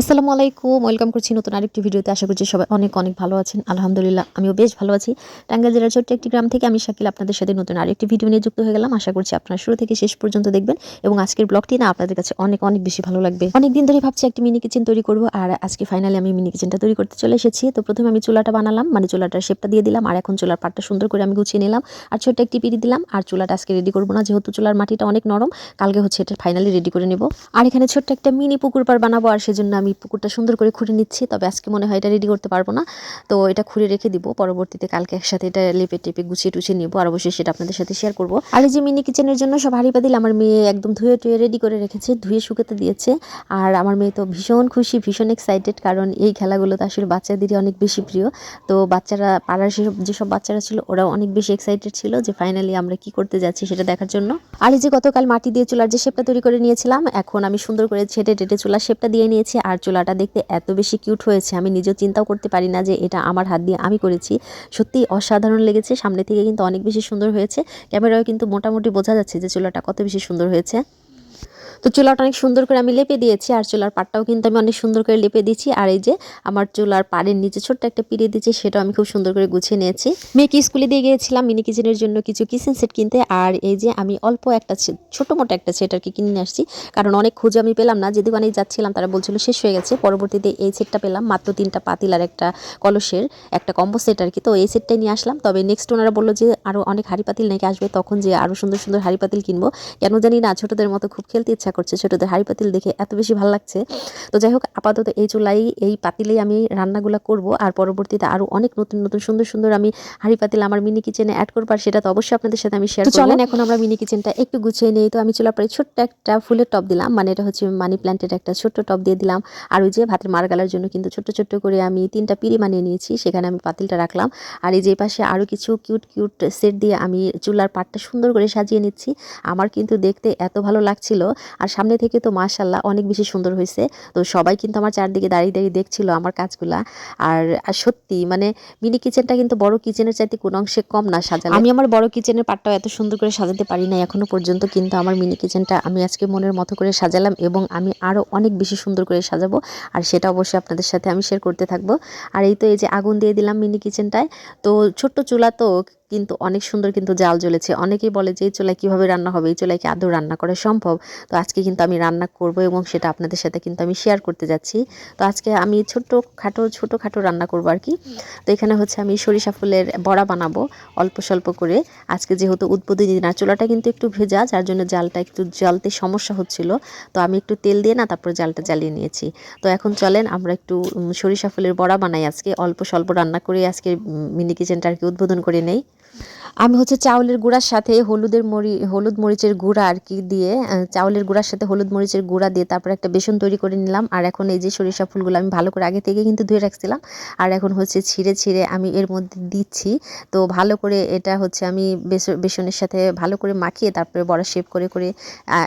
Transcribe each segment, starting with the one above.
আসসালামু আলাইকুম, ওয়েলকাম করছি নতুন আরেকটি ভিডিওতে। আশা করছি সবাই অনেক অনেক ভালো আছেন। আলহামদুলিল্লাহ আমিও বেশ ভালো আছি। টাঙ্গাইল জেলার ছোট্ট একটি গ্রাম থেকে আমি শাকিল আপনাদের সাথে নতুন আরেকটি ভিডিও নিয়ে যুক্ত হয়ে গেলাম। আশা করছি আপনারা শুরু থেকে শেষ পর্যন্ত দেখবেন এবং আজকের ব্লগটি না আপনাদের কাছে অনেক অনেক বেশি ভালো লাগবে। অনেকদিন ধরে ভাবছি একটি মিনি কিচেন তৈরি করব, আর আজকে ফাইনালি আমি মিনি কিচেনটা তৈরি করতে চলে এসেছি। তো প্রথমে আমি চুলাটা বানালাম, মানে চুলাটার শেপটা দিয়ে দিলাম, আর এখন চুলার পাটটা সুন্দর করে আমি গুছিয়ে নিলাম আর ছোট্ট একটি পিড়ি দিলাম। আর চুলাটা আজকে রেডি করবো না, যেহেতু চুলার মাটিটা অনেক নরম, কালকে হচ্ছে এটা ফাইনালি রেডি করে নেব। আর এখানে ছোট্ট একটা মিনি পুকুর পাড় বানাবো, আর সেজন্য আমি পুকুরটা সুন্দর করে খুঁড়ে নিচ্ছি। তবে আজকে মনে হয় এটা রেডি করতে পারবো না, তো এটা খুঁড়ে রেখে দিব, পরবর্তীতে কালকে একসাথে এটা লেপে টেপে গুছিয়ে টুছিয়ে নিবো, আর অবশ্যই সেটা আপনাদের সাথে শেয়ার করবো। আর এই যে মিনি কিচেনের জন্য সব হাঁড়ি পাতিল আমার মেয়ে একদম ধুয়ে টুয়ে রেডি করে রেখেছে, ধুয়ে শুকাতে দিয়েছে। আর আমার মেয়ে তো ভীষণ খুশি, ভীষণ এক্সাইটেড, কারণ এই খেলাগুলো তো আসলে বাচ্চাদেরই অনেক বেশি প্রিয়। তো বাচ্চারা পাড়ার যেসব বাচ্চারা ছিল ওরাও অনেক বেশি এক্সাইটেড ছিল যে ফাইনালি আমরা কি করতে যাচ্ছি সেটা দেখার জন্য। আর এই যে গতকাল মাটি দিয়ে চুলার যে শেপটা তৈরি করে নিয়েছিলাম, এখন আমি সুন্দর করে ছেটে টেটে চুলার শেপটা দিয়ে নিয়েছি। আর চুলাটা দেখতে এত বেশি কিউট হয়েছে, আমি নিজেও চিন্তাও করতে পারি না যে এটা আমার হাত দিয়ে আমি করেছি। সত্যি অসাধারণ লেগেছে, সামনে থেকে কিন্তু অনেক বেশি সুন্দর হয়েছে, ক্যামেরায় কিন্তু মোটামুটি বোঝা যাচ্ছে যে চুলাটা কত বেশি সুন্দর হয়েছে। তো চুলাটা অনেক সুন্দর করে আমি লেপে দিয়েছি, আর চুলার পাড়টাও কিন্তু আমি অনেক সুন্দর করে লেপে দিয়েছি। আর এই যে আমার চুলার পাড়ের নিচে ছোট্ট একটা পিড়ে দিয়েছি, সেটাও আমি খুব সুন্দর করে গুছিয়ে নিয়েছি। মেয়েকে স্কুলে দিয়ে গিয়েছিলাম মিনি কিচেনের জন্য কিছু কিচেন সেট কিনতে, আর এই যে আমি অল্প একটা ছোট মোটো একটা সেট আর কি কিনে নিয়ে আসছি, কারণ অনেক খুঁজে আমি পেলাম না। যে দোকানে যাচ্ছিলাম তারা বলছিল শেষ হয়ে গেছে। পরবর্তীতে এই সেটটা পেলাম, মাত্র 3টা পাতিল আর একটা কলসের একটা কম্বো সেট আর কি। তো এই সেটটাই নিয়ে আসলাম। তবে নেক্সট ওনারা বললো যে আরও অনেক হাঁড়ি পাতিল নাকি আসবে, তখন যে আরও সুন্দর সুন্দর হাঁড়ি পাতিল কিনবো। কেন জানি না ছোটদের মতো খুব খেলতে ইচ্ছা করছে, ছোটদের হাঁড়ি পাতিল দেখে এত বেশি ভালো লাগছে। তো যাই হোক, আপাতত এই চুলাই এই পাতিলেই আমি রান্নাগুলো করব, আর পরবর্তীতে আরও অনেক নতুন নতুন সুন্দর সুন্দর আমি হাঁড়ি পাতিল আমার মিনি কিচেনে অ্যাড করবো, আর সেটা তো অবশ্যই আপনাদের সাথে আমি শেয়ার করব। চলেন এখন আমরা মিনি কিচেনটা একটু গুছিয়ে নেই। তো আমি চুলার পরে ছোট্ট একটা ফুলের টব দিলাম, মানে এটা হচ্ছে মানি প্ল্যান্টের একটা ছোট্ট টব দিয়ে দিলাম। আর ওই যে ভাতের মার গালার জন্য কিন্তু ছোট্ট ছোট্ট করে আমি 3টা পিঁড়ি বানিয়ে নিয়েছি, সেখানে আমি পাতিলটা রাখলাম। আর এই যে পাশে আরও কিছু কিউট কিউট সেট দিয়ে আমি চুলার পাটটা সুন্দর করে সাজিয়ে নিচ্ছি। আমার কিন্তু দেখতে এত ভালো লাগছিল, আর সামনে থেকে তো মাশাআল্লাহ অনেক বেশি সুন্দর হয়েছে। তো সবাই কিন্তু আমার চারদিকে দাঁড়িয়ে দাঁড়িয়ে দেখছিল আমার কাজগুলা। আর সত্যি মানে মিনি কিচেনটা কিন্তু বড় কিচেনের চাইতে কোনো অংশে কম না সাজালে। আমি আমার বড় কিচেনের পার্টটাও এত সুন্দর করে সাজাতে পারি না এখনো পর্যন্ত, কিন্তু আমার মিনি কিচেনটা আমি আজকে মনের মতো করে সাজালাম, এবং আমি আরও অনেক বেশি সুন্দর করে সাজাবো, আর সেটা অবশ্যই আপনাদের সাথে আমি শেয়ার করতে থাকবো। আর এই তো এই যে আগুন দিয়ে দিলাম মিনি কিচেনটায়। তো ছোট্ট চুলা তো কিন্তু অনেক সুন্দর কিন্তু জাল জ্বলেছে। অনেকেই বলে যে এই চুলায় কীভাবে রান্না হবে, এই চুলায় কি আদৌ রান্না করা সম্ভব? তো আজকে কিন্তু আমি রান্না করব, এবং সেটা আপনাদের সাথে কিন্তু আমি শেয়ার করতে যাচ্ছি। তো আজকে আমি ছোটোখাটো রান্না করব আর কি। তো এখানে হচ্ছে আমি সরিষা ফুলের বড়া বানাবো অল্প স্বল্প করে। আজকে যেহেতু উদ্বোধনী দিন, আর চুলাটা কিন্তু একটু ভেজা, যার জন্য জালটা একটু জ্বালতে সমস্যা হচ্ছিল। তো আমি একটু তেল দিয়ে না তারপর জালটা জ্বালিয়ে নিয়েছি। তো এখন চলেন আমরা একটু সরিষা ফুলের বড়া বানাই আজকে, অল্প স্বল্প রান্না করে আজকে মিনি কিচেনটা আর কি উদ্বোধন করে নেই। আমি হচ্ছে চাউলের গুঁড়ার সাথে হলুদ মরিচের গুঁড়া আর কি দিয়ে, চাউলের গুঁড়ার সাথে হলুদ মরিচের গুঁড়া দিয়ে তারপর একটা বেসন তৈরি করে নিলাম। আর এখন এই যে সরিষা ফুলগুলো আমি ভালো করে আগে থেকে কিন্তু ধুয়ে রাখছিলাম, আর এখন হচ্ছে ছিঁড়ে ছিঁড়ে আমি এর মধ্যে দিচ্ছি। তো ভালো করে এটা হচ্ছে আমি বেসনের সাথে ভালো করে মাখিয়ে তারপরে বড়া শেপ করে করে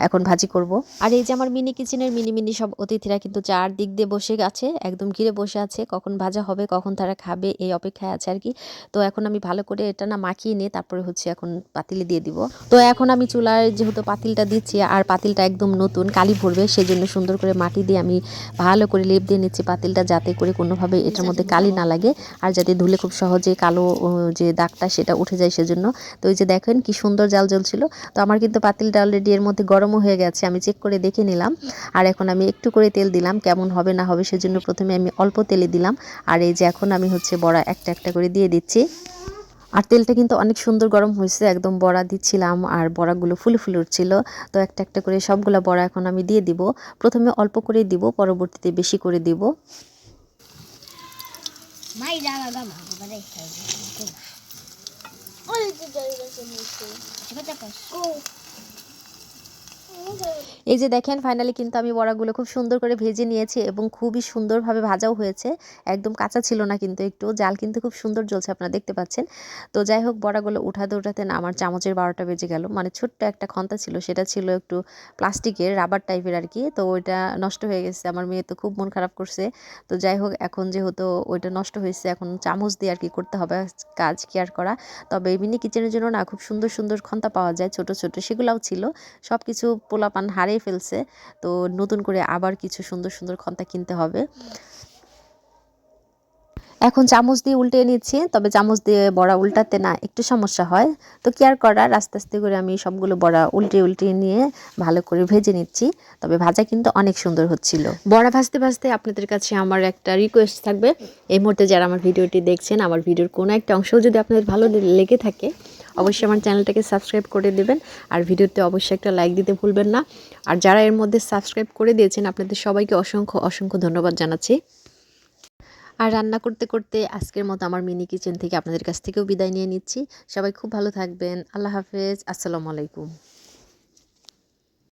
এখন ভাজি করব। আর এই যে আমার মিনি কিচেনের মিনি মিনি সব অতিথিরা কিন্তু চারদিক দিয়ে বসে আছে, একদম ঘিরে বসে আছে, কখন ভাজা হবে কখন তারা খাবে এই অপেক্ষায় আছে আর কি। তো এখন আমি ভালো করে এটা না মাখিয়ে নিয়ে তারপরে হচ্ছে এখন পাতিলে দিয়ে দিব। তো এখন আমি চুলায় যেহেতু পাতিলটা দিচ্ছি, আর পাতিলটা একদম নতুন কালি ভরবে, সেজন্য সুন্দর করে মাটি দিয়ে আমি ভালো করে লেপ দিয়ে নিচ্ছি পাতিলটা, যাতে করে কোনোভাবে এটার মধ্যে কালি না লাগে, আর যাতে ধুলে খুব সহজে কালো যে দাগটা সেটা উঠে যায় সেজন্য। তো এই যে দেখেন কি সুন্দর জাল জ্বলছিল। তো আমার কিন্তু পাতিলটা অলরেডি এর মধ্যে গরমও হয়ে গেছে, আমি চেক করে দেখে নিলাম। আর এখন আমি একটু করে তেল দিলাম, কেমন হবে না হবে সেজন্য প্রথমে আমি অল্প তেলে দিলাম। আর এই যে এখন আমি হচ্ছে বড়া একটা একটা করে দিয়ে দিচ্ছি। আর তেলটা কিন্তু অনেক সুন্দর গরম হয়েছে, একদম বড়া দিচ্ছিলাম আর বড়াগুলো ফুলে ফুলে উঠছিল। তো একটা একটা করে সবগুলো বড়া এখন আমি দিয়ে দিব। প্রথমে অল্প করে দিব, পরবর্তীতে বেশি করে দিব। এই যে দেখেন ফাইনালি কিন্তু আমি বড়াগুলো খুব সুন্দর করে ভেজে নিয়েছি, এবং খুবই সুন্দরভাবে ভাজাও হয়েছে, একদম কাঁচা ছিল না কিন্তু, একটু জাল কিন্তু খুব সুন্দর জ্বলছে আপনারা দেখতে পাচ্ছেন। তো যাই হোক, বড়াগুলো উঠাতে উঠাতে না আমার চামচের 12টা বেজে গেল, মানে ছোট্ট একটা খন্তা ছিল, সেটা ছিল একটু প্লাস্টিকের রাবার টাইপের আর কি। তো ওইটা নষ্ট হয়ে গেছে, আমার মেয়ে তো খুব মন খারাপ করছে। তো যাই হোক, এখন যেহেতু ওইটা নষ্ট হয়েছে, এখন চামচ দিয়ে আর কি করতে হবে কাজ, কেয়ার করা। তবে মিনি কিচেনের জন্য না খুব সুন্দর সুন্দর খন্তা পাওয়া যায় ছোট ছোট, সেগুলাও ছিল। সব কিছু পোলাপান হারিয়ে ফেলছে, তো নতুন করে আবার কিছু সুন্দর সুন্দর খন্তা কিনতে হবে। এখন চামচ দিয়ে উল্টে নিচ্ছি, তবে চামচ দিয়ে বড়া উল্টাতে না একটু সমস্যা হয়, তো কি আর করার, আস্তে আস্তে করে আমি সবগুলো বড়া উল্টে উল্টে নিয়ে ভালো করে ভেজে নিচ্ছি। তবে ভাজা কিন্তু অনেক সুন্দর হচ্ছিল। বড়া ভাজতে ভাজতে আপনাদের কাছে আমার একটা রিকোয়েস্ট থাকবে, এই মুহূর্তে যারা আমার ভিডিওটি দেখছেন, আমার ভিডিওর কোনো একটা অংশ যদি আপনাদের ভালো লেগে থাকে অবশ্যই আমার চ্যানেলটাকে সাবস্ক্রাইব করে দেবেন, আর ভিডিওতে অবশ্যই একটা লাইক দিতে ভুলবেন না। আর যারা এর মধ্যে সাবস্ক্রাইব করে দিয়েছেন আপনাদের সবাইকে অসংখ্য অসংখ্য ধন্যবাদ জানাচ্ছি। আর রান্না করতে করতে আজকের মতো আমার মিনি কিচেন থেকে আপনাদের কাছ থেকেও বিদায় নিয়ে নিচ্ছি। সবাই খুব ভালো থাকবেন। আল্লাহ হাফেজ। আসসালামু আলাইকুম।